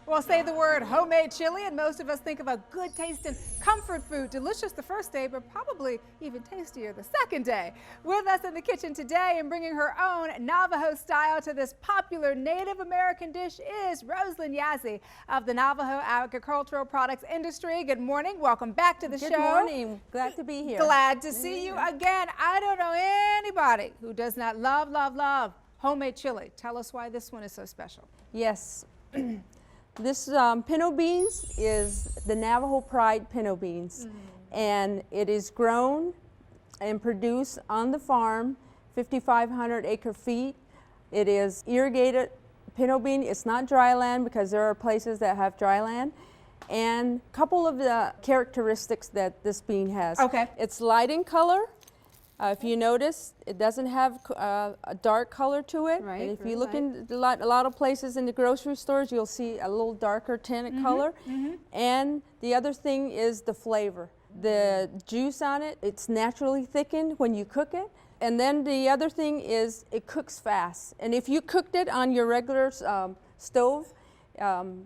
Well, say the word homemade chili and most of us think of a good tasting comfort food. Delicious the first day, but probably even tastier the second day. With us in the kitchen today and bringing her own Navajo style to this popular Native American dish is Roselyn Yazzie of the Navajo Agricultural Products Industry. Good morning. Welcome back to the show. Good morning. Glad to be here. Glad to see you again. I don't know anybody who does not love, love, love homemade chili. Tell us why this one is so special. Yes. This pinto beans is the Navajo Pride pinto beans, and it is grown and produced on the farm, 5,500 acre feet. It is irrigated pinto bean. It's not dry land because there are places that have dry land. And a couple of the characteristics that this bean has. Okay. It's light in color. If you notice, it doesn't have a dark color to it. Right, and if very you look light. in a lot of places in the grocery stores, you'll see a little darker tinted color. And the other thing is the flavor. The juice on it, it's naturally thickened when you cook it. And then the other thing is it cooks fast. And if you cooked it on your regular stove,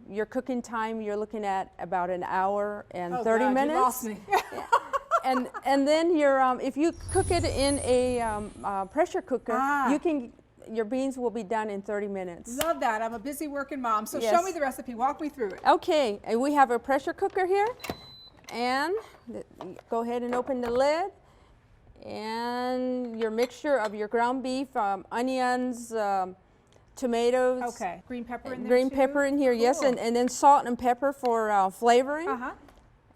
your cooking time, you're looking at about an hour and 30 God, minutes. You lost me. And then if you cook it in a pressure cooker, your beans will be done in 30 minutes. Love that. I'm a busy working mom, so Yes. show me the recipe. Walk me through it. Okay, and we have a pressure cooker here, and go ahead and open the lid, and your mixture of your ground beef, onions, tomatoes. Okay. Green pepper in there Green too? pepper in here, yes, Cool. and then salt and pepper for flavoring. Uh-huh.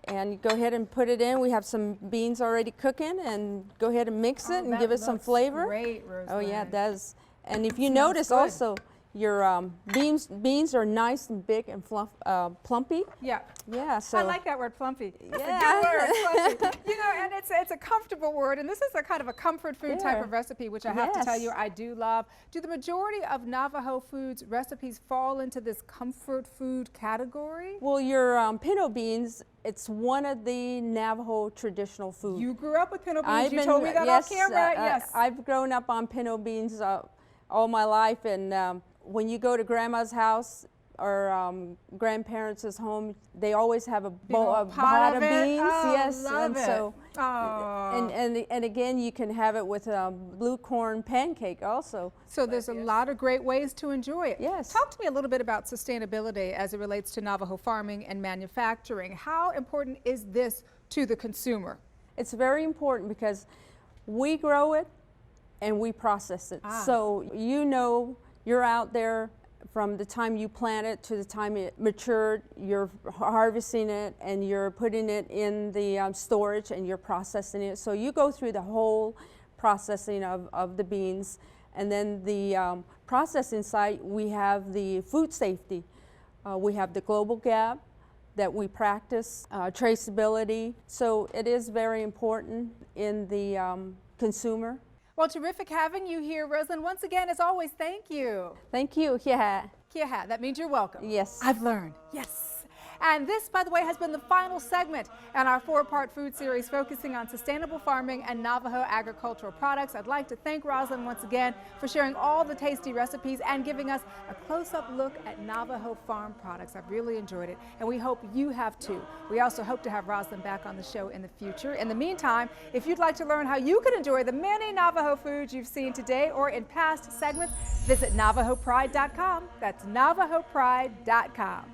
And you go ahead and put it in. We have some beans already cooking, and go ahead and mix it and that give it some looks flavor. Great, Roselyn. Oh yeah, it does. And if you Smells notice good. also, your beans are nice and big and plumpy. Yeah. Yeah, so I like that word, plumpy. That's Yeah. a good word, plumpy. You know, and it's a comfortable word, and this is a kind of a comfort food type Yeah. of recipe, which I have to tell Yes. you I do love. Do the majority of Navajo foods recipes fall into this comfort food category? Well, your pinto beans, it's one of the Navajo traditional foods. You grew up with pinto beans. You told me that yes, on camera. Yes. I've grown up on pinto beans all my life, and when you go to grandma's house or grandparents' home, they always have a pot of beans. Oh, yes, love and it. so Oh. and again, you can have it with a blue corn pancake also. So there's a lot of great ways to enjoy it. Yes. Talk to me a little bit about sustainability as it relates to Navajo farming and manufacturing. How important is this to the consumer? It's very important because we grow it and we process it. So you know you're out there from the time you plant it to the time it matured, you're harvesting it and you're putting it in the storage and you're processing it. So you go through the whole processing of the beans. And then the processing site, we have the food safety. We have the global gap that we practice, traceability. So it is very important in the consumer. Well, terrific having you here, Roselyn. Once again, as always, thank you. Thank you. Yeah. Kiaha, that means you're welcome. Yes. I've learned. Yes. And this, by the way, has been the final segment in our 4-part food series focusing on sustainable farming and Navajo agricultural products. I'd like to thank Roselyn once again for sharing all the tasty recipes and giving us a close-up look at Navajo farm products. I've really enjoyed it, and we hope you have too. We also hope to have Roselyn back on the show in the future. In the meantime, if you'd like to learn how you can enjoy the many Navajo foods you've seen today or in past segments, visit NavajoPride.com. That's NavajoPride.com.